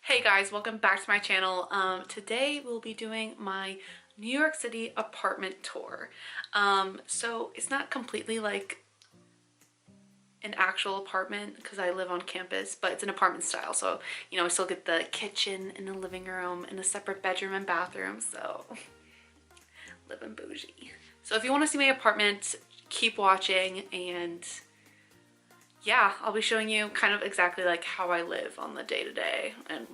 Hey guys, welcome back to my channel. Today we'll be doing my New York City apartment tour. So it's not completely like an actual apartment because I live on campus, but it's an apartment style. So, you know, I still get the kitchen and the living room and a separate bedroom and bathroom. So living bougie. So if you want to see my apartment, keep watching, and yeah, I'll be showing you kind of exactly like how I live on the day-to-day and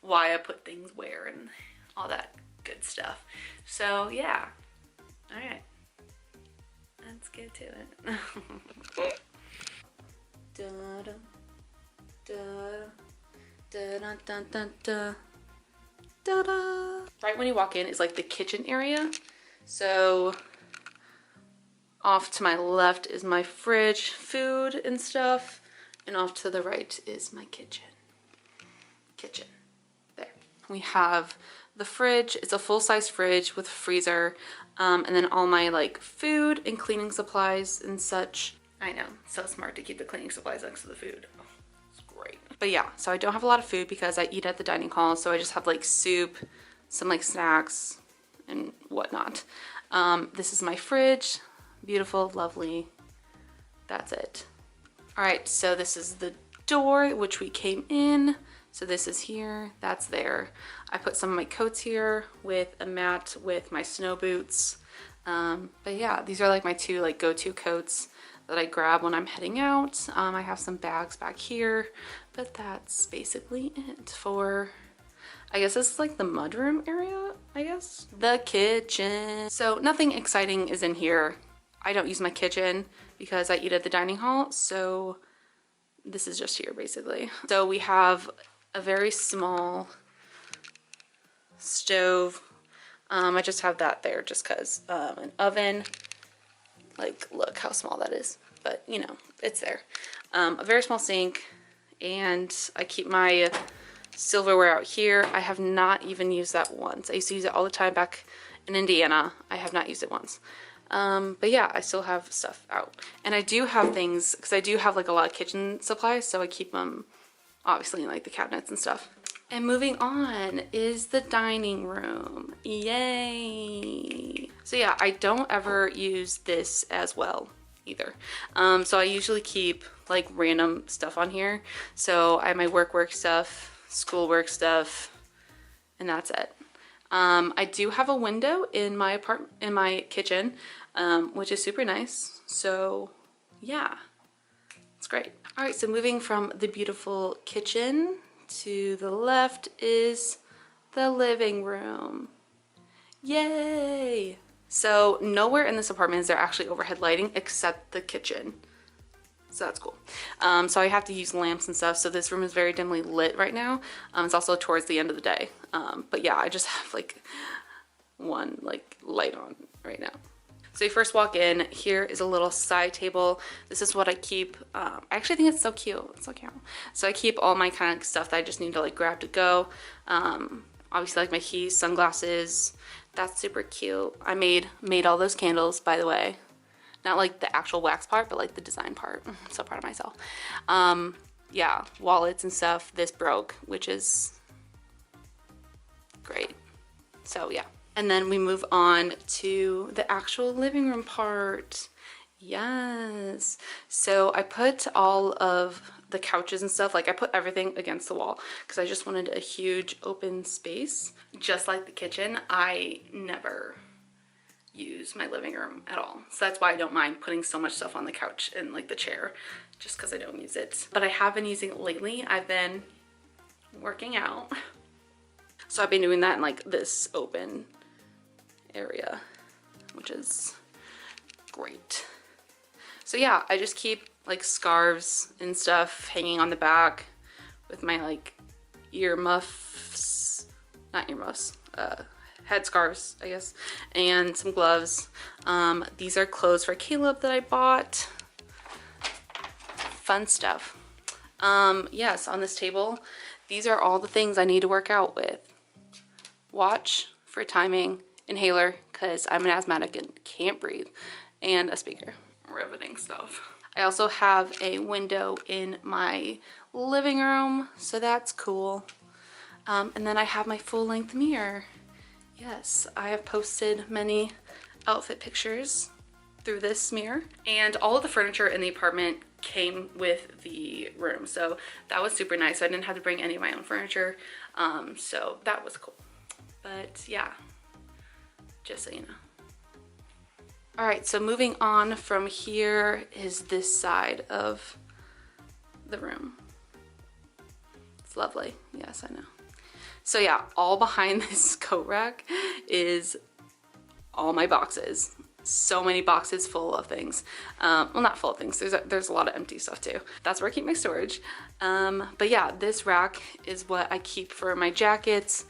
why I put things where and all that good stuff. So yeah, all right, let's get to it. Da-da, da-da, da-da-da-da-da, da-da. Right when you walk in is like the kitchen area. So off to my left is my fridge, food and stuff, and off to the right is my kitchen. There. We have the fridge. It's a full-size fridge with a freezer, and then all my like food and cleaning supplies and such. I know, so smart to keep the cleaning supplies next to the food. Oh, it's great. But yeah, so I don't have a lot of food because I eat at the dining hall, so I just have like soup, some like snacks and whatnot. This is my fridge. Beautiful, lovely. That's it. All right, so this is the door which we came in. So this is here, that's there. I put some of my coats here with a mat with my snow boots. But yeah, these are like my two like go-to coats that I grab when I'm heading out. I have some bags back here, but that's basically it for, I guess this is like the mudroom area, I guess. The kitchen. So nothing exciting is in here. I don't use my kitchen because I eat at the dining hall, so this is just here basically. So we have a very small stove. I just have that there just because an oven. Like, look how small that is, but you know, it's there. A very small sink, and I keep my silverware out here. I have not even used that once. I used to use it all the time back in Indiana. I have not used it once. But yeah, I still have stuff out, and I do have things because I do have like a lot of kitchen supplies, so I keep them obviously in like the cabinets and stuff. And moving on is the dining room. Yay! So yeah, I don't ever use this as well either. So I usually keep like random stuff on here. So I have my work stuff, schoolwork stuff, and that's it. I do have a window in my kitchen, which is super nice. So yeah, it's great. All right, so moving from the beautiful kitchen to the left is the living room. Yay! So nowhere in this apartment is there actually overhead lighting except the kitchen. So that's cool. So I have to use lamps and stuff. So this room is very dimly lit right now. It's also towards the end of the day. But yeah, I just have like one like light on right now. So you first walk in, here is a little side table. This is what I keep. I actually think it's so cute. It's so cute. So I keep all my kind of stuff that I just need to like grab to go. Obviously like my keys, sunglasses. That's super cute. I made all those candles, by the way. Not like the actual wax part, but like the design part. I'm so proud of myself. Yeah, wallets and stuff. This broke, which is great. So yeah. And then we move on to the actual living room part. Yes. So I put all of the couches and stuff, like I put everything against the wall because I just wanted a huge open space. Just like the kitchen, I never use my living room at all. So that's why I don't mind putting so much stuff on the couch and like the chair, just because I don't use it. But I have been using it lately. I've been working out. So I've been doing that in like this open area, which is great. So yeah, I just keep like scarves and stuff hanging on the back with my like earmuffs, not earmuffs, head scarves, I guess, and some gloves. These are clothes for Caleb that I bought. Fun stuff. Yes, on this table, these are all the things I need to work out with. Watch for timing, inhaler, because I'm an asthmatic and can't breathe, and a speaker. Riveting stuff. I also have a window in my living room, so that's cool. And then I have my full-length mirror. Yes, I have posted many outfit pictures through this mirror. And all of the furniture in the apartment came with the room, so that was super nice. I didn't have to bring any of my own furniture, so that was cool. But yeah, just so you know. All right, so moving on from here is this side of the room. It's lovely. Yes, I know. So yeah, all behind this coat rack is all my boxes. So many boxes full of things. Well, not full of things. There's a lot of empty stuff too. That's where I keep my storage. But yeah, this rack is what I keep for my jackets,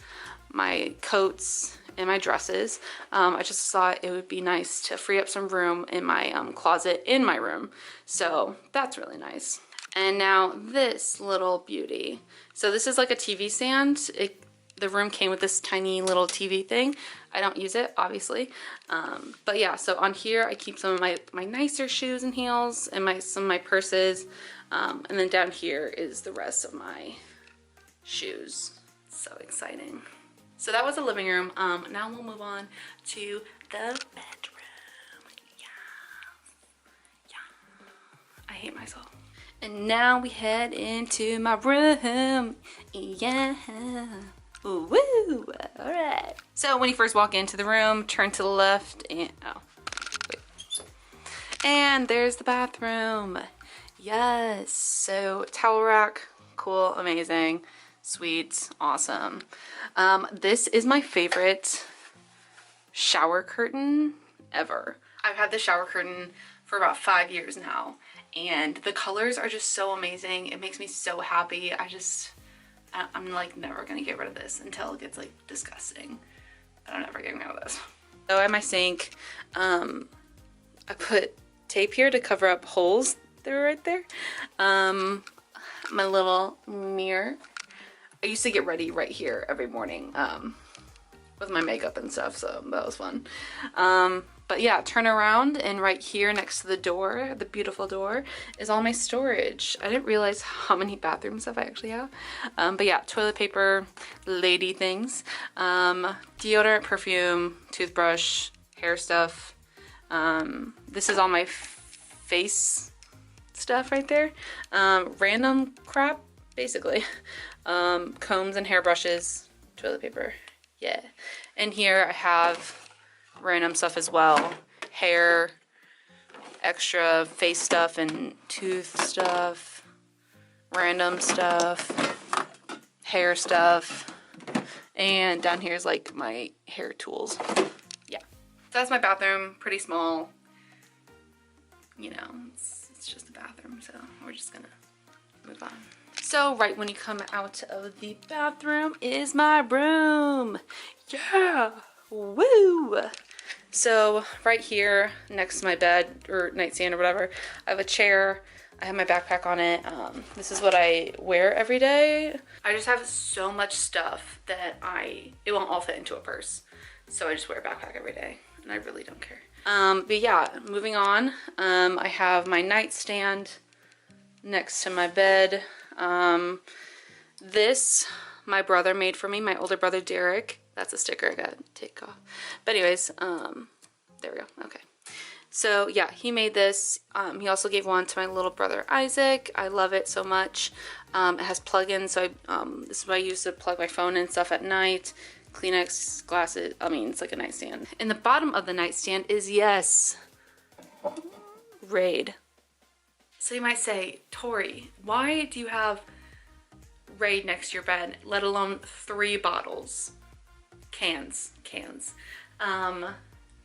my coats, and my dresses. I just thought it would be nice to free up some room in my closet in my room. So that's really nice. And now this little beauty. So this is like a TV stand. The room came with this tiny little TV thing. I don't use it, obviously. But yeah, so on here I keep some of my nicer shoes and heels and some of my purses. And then down here is the rest of my shoes. So exciting. So that was the living room. Now we'll move on to the bedroom. Yeah. I hate myself. And now we head into my room. Yeah. Ooh, woo! All right. So when you first walk into the room, turn to the left and and there's the bathroom. Yes. So towel rack, cool, amazing, sweet, awesome. This is my favorite shower curtain ever. I've had the shower curtain for about 5 years now, and the colors are just so amazing. It makes me so happy. I'm like never gonna get rid of this until it gets like disgusting. I'm never getting rid of this. So at my sink, I put tape here to cover up holes that were right there. My little mirror. I used to get ready right here every morning with my makeup and stuff, so that was fun. But yeah, turn around and right here next to the door, the beautiful door, is all my storage. I didn't realize how many bathroom stuff I actually have. But yeah, toilet paper, lady things, deodorant, perfume, toothbrush, hair stuff. This is all my face stuff right there. Random crap, basically. Combs and hairbrushes, toilet paper, yeah. And here I have random stuff as well. Hair, extra face stuff and tooth stuff, random stuff, hair stuff, and down here is like my hair tools. Yeah. So that's my bathroom, pretty small. You know, it's just a bathroom, so we're just gonna move on. So right when you come out of the bathroom is my room. Yeah, woo! So right here next to my bed or nightstand or whatever, I have a chair. I have my backpack on it. This is what I wear every day. I just have so much stuff that it won't all fit into a purse. So I just wear a backpack every day and I really don't care. But yeah, moving on. I have my nightstand next to my bed. This my brother made for me, my older brother Derek. That's a sticker I gotta take off. But anyways, there we go. Okay. So yeah, he made this. He also gave one to my little brother Isaac. I love it so much. It has plug-ins, so this is what I use to plug my phone and stuff at night. Kleenex, glasses. I mean, it's like a nightstand. In the bottom of the nightstand is, yes, Raid. So you might say, Tori, why do you have Raid next to your bed, let alone 3 bottles? Cans.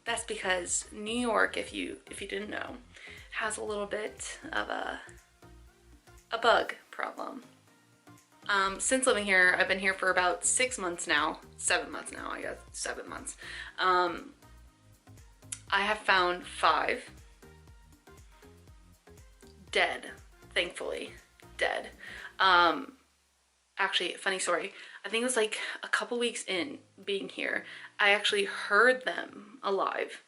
That's because New York, if you didn't know, has a little bit of a bug problem. Since living here, I've been here for about 6 months now, 7 months now, I guess, 7 months. I have found 5 dead, thankfully, dead. Actually, funny story. I think it was like a couple weeks in being here, I actually heard them alive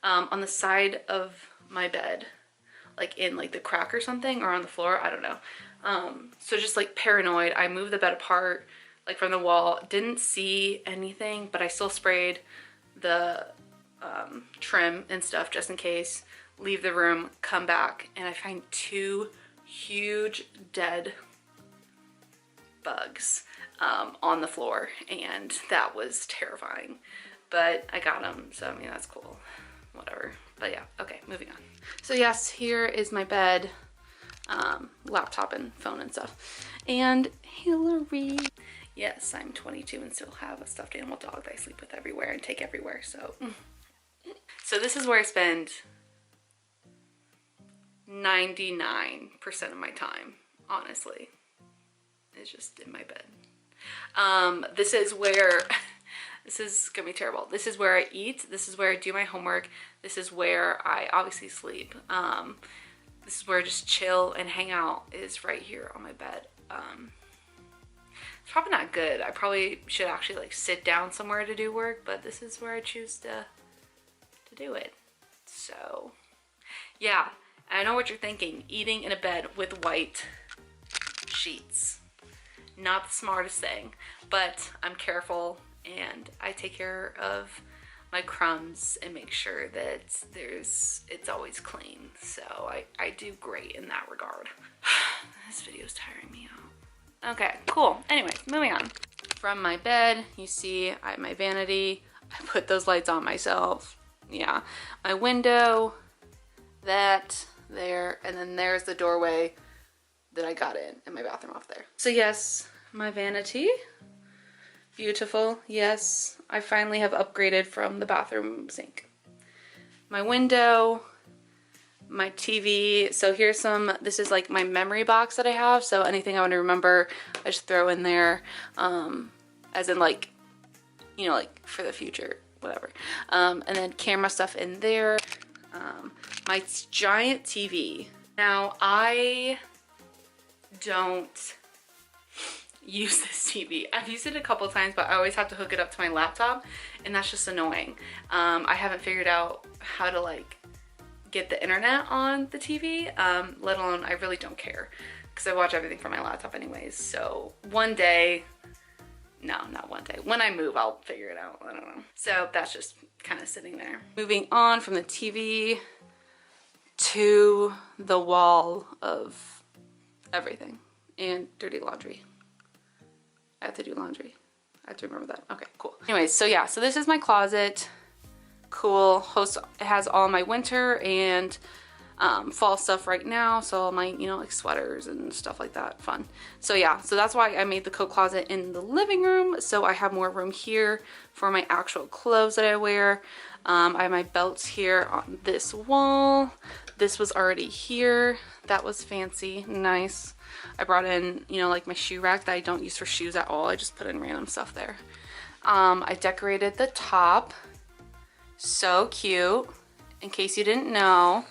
on the side of my bed, like in like the crack or something, or on the floor, I don't know. So just like paranoid, I moved the bed apart like from the wall. Didn't see anything, but I still sprayed the trim and stuff just in case. Leave the room, come back, and I find 2 huge dead bugs on the floor, and that was terrifying. But I got them, so I mean, that's cool. Whatever. But yeah, okay, moving on. So yes, here is my bed, laptop and phone and stuff. And Hillary. Yes, I'm 22 and still have a stuffed animal dog that I sleep with everywhere and take everywhere, so. So this is where I spend 99% of my time, honestly. It's just in my bed. This is where, this is gonna be terrible. This is where I eat. This is where I do my homework. This is where I obviously sleep. This is where I just chill and hang out, is right here on my bed. It's probably not good. I probably should actually like sit down somewhere to do work, but this is where I choose to do it. So yeah, I know what you're thinking. Eating in a bed with white sheets. Not the smartest thing, but I'm careful and I take care of my crumbs and make sure that it's always clean. So I do great in that regard. This video is tiring me out. Okay, cool. Anyways, moving on. From my bed, you see I have my vanity. I put those lights on myself. Yeah. My window, that, there, and then there's the doorway that I got in, and my bathroom off there. So yes, my vanity. Beautiful. Yes, I finally have upgraded from the bathroom sink. My window, my TV. So here's some, this is like my memory box that I have. So anything I want to remember, I just throw in there, as in like, you know, like for the future, whatever. And then camera stuff in there. My giant TV. Now I don't use this TV. I've used it a couple times, but I always have to hook it up to my laptop, and that's just annoying. I haven't figured out how to like get the internet on the TV, let alone I really don't care because I watch everything from my laptop anyways. So one day, no, not one day, when I move, I'll figure it out. I don't know. So that's just kind of sitting there. Moving on from the TV to the wall of everything and dirty laundry. I have to do laundry. I have to remember that. Okay, cool. Anyways, so yeah, so this is my closet. Cool. It has all my winter and fall stuff right now. So all my, you know, like sweaters and stuff like that. Fun. So yeah, so that's why I made the coat closet in the living room. So I have more room here for my actual clothes that I wear. I have my belts here on this wall. This was already here. That was fancy. Nice. I brought in, you know, like my shoe rack that I don't use for shoes at all. I just put in random stuff there. I decorated the top. So cute. In case you didn't know,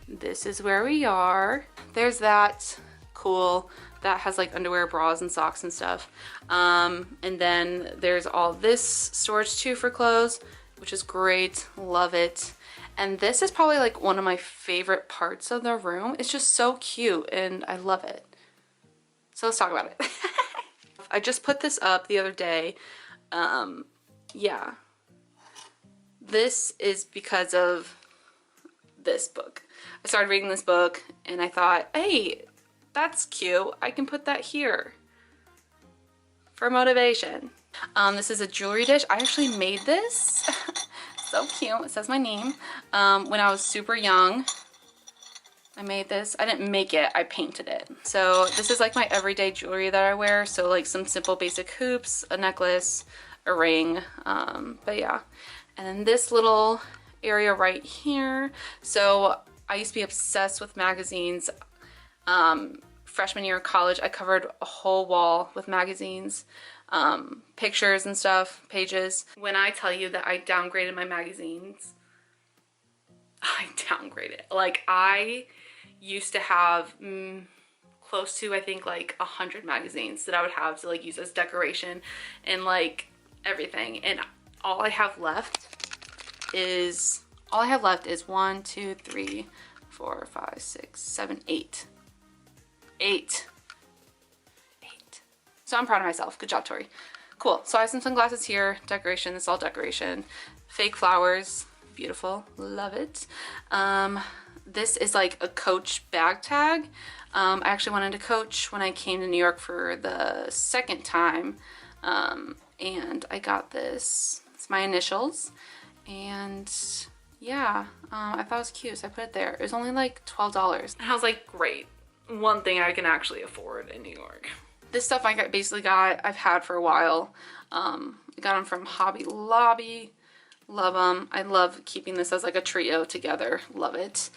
this is where we are. There's that. Cool. That has like underwear, bras, and socks and stuff. And then there's all this storage too for clothes, which is great. Love it. And this is probably like one of my favorite parts of the room. It's just so cute and I love it. So let's talk about it. I just put this up the other day. Yeah. This is because of this book. I started reading this book and I thought, hey, that's cute. I can put that here for motivation. This is a jewelry dish. I actually made this. So cute. It says my name. When I was super young, I made this. I didn't make it, I painted it. So this is like my everyday jewelry that I wear. So like some simple basic hoops, a necklace, a ring, but yeah. And then this little area right here. So I used to be obsessed with magazines. Freshman year of college, I covered a whole wall with magazines, pictures and stuff, pages. When I tell you that I downgraded my magazines, I downgraded. Like I used to have close to, I think, like 100 magazines that I would have to like use as decoration and like everything. And all I have left is 1, 2, 3, 4, 5, 6, 7, 8. 8. So I'm proud of myself. Good job, Tori. Cool. So I have some sunglasses here. Decoration. This is all decoration. Fake flowers. Beautiful. Love it. This is like a Coach bag tag. I actually wanted to Coach when I came to New York for the second time. And I got this. It's my initials. And yeah, I thought it was cute, so I put it there. It was only like $12. And I was like, great. One thing I can actually afford in New York. This stuff I've had for a while. I got them from Hobby Lobby. Love them. I love keeping this as like a trio together. Love it.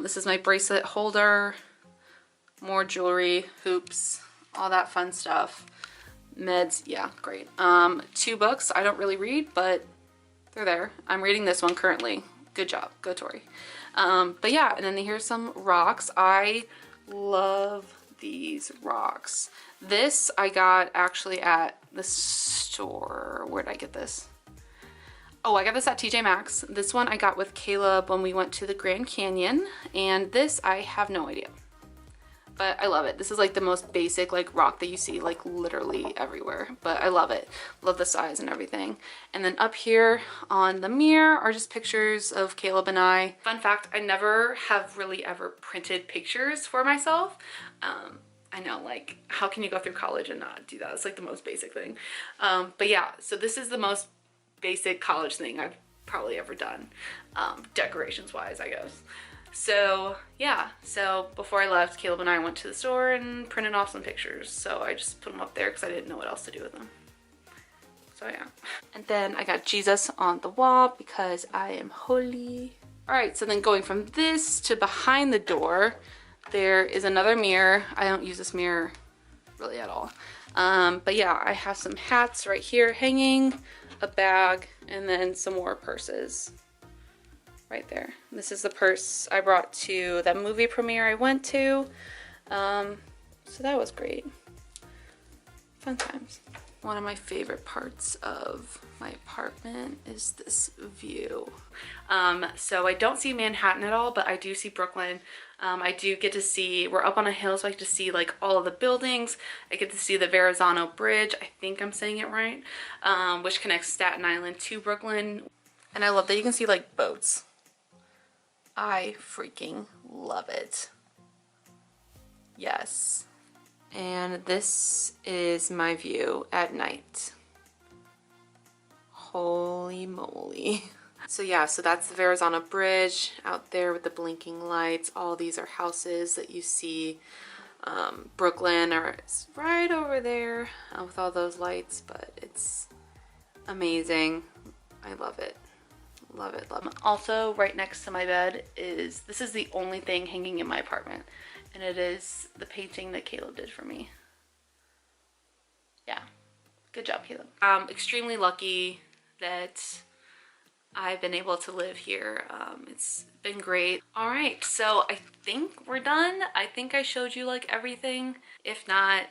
This is my bracelet holder. More jewelry, hoops, all that fun stuff. Meds, yeah, great. 2 books. I don't really read, but they're there. I'm reading this one currently. Good job. Go Tori. But yeah, and then here's some rocks. I love these rocks. This I got actually at the store. Where did I get this? Oh, I got this at TJ Maxx. This one I got with Caleb when we went to the Grand Canyon. And this, I have no idea. But I love it. This is like the most basic like rock that you see like literally everywhere. But I love it. Love the size and everything. And then up here on the mirror are just pictures of Caleb and I. Fun fact, I never have really ever printed pictures for myself. I know, like, how can you go through college and not do that? It's like the most basic thing. But yeah, so this is the most basic college thing I've probably ever done, decorations wise, I guess. So yeah, so before I left, Caleb and I went to the store and printed off some pictures. So I just put them up there because I didn't know what else to do with them. So yeah. And then I got Jesus on the wall because I am holy. All right, so then going from this to behind the door, there is another mirror. I don't use this mirror really at all. But yeah, I have some hats right here hanging, a bag, and then some more purses. Right there. This is the purse I brought to that movie premiere I went to. So that was great. Fun times. One of my favorite parts of my apartment is this view. So I don't see Manhattan at all, but I do see Brooklyn. I do get to see, we're up on a hill, so I get to see like all of the buildings. I get to see the Verrazano Bridge, I think I'm saying it right, which connects Staten Island to Brooklyn. And I love that you can see like boats. I freaking love it. Yes. And this is my view at night. Holy moly. So yeah, so that's the Verrazano Bridge out there with the blinking lights. All these are houses that you see. Brooklyn is right over there with all those lights, but it's amazing. I love it. Love it, love it. Also, right next to my bed is, this is the only thing hanging in my apartment, and it is the painting that Caleb did for me. Yeah, good job, Caleb. I'm extremely lucky that I've been able to live here. It's been great. All right, so I think we're done. I think I showed you like everything. If not,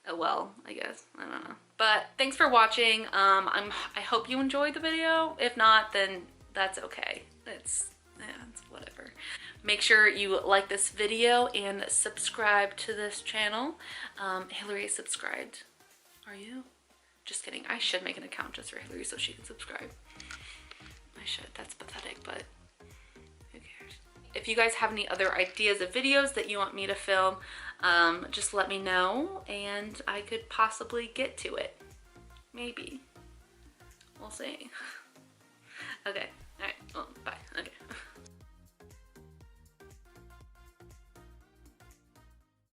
oh well, I guess, I don't know. But thanks for watching. I hope you enjoyed the video. If not, then that's okay. It's whatever. Make sure you like this video and subscribe to this channel. Hillary is subscribed. Are you? Just kidding. I should make an account just for Hillary so she can subscribe. I should. That's pathetic, but who cares? If you guys have any other ideas of videos that you want me to film, just let me know and I could possibly get to it. Maybe. We'll see. Okay.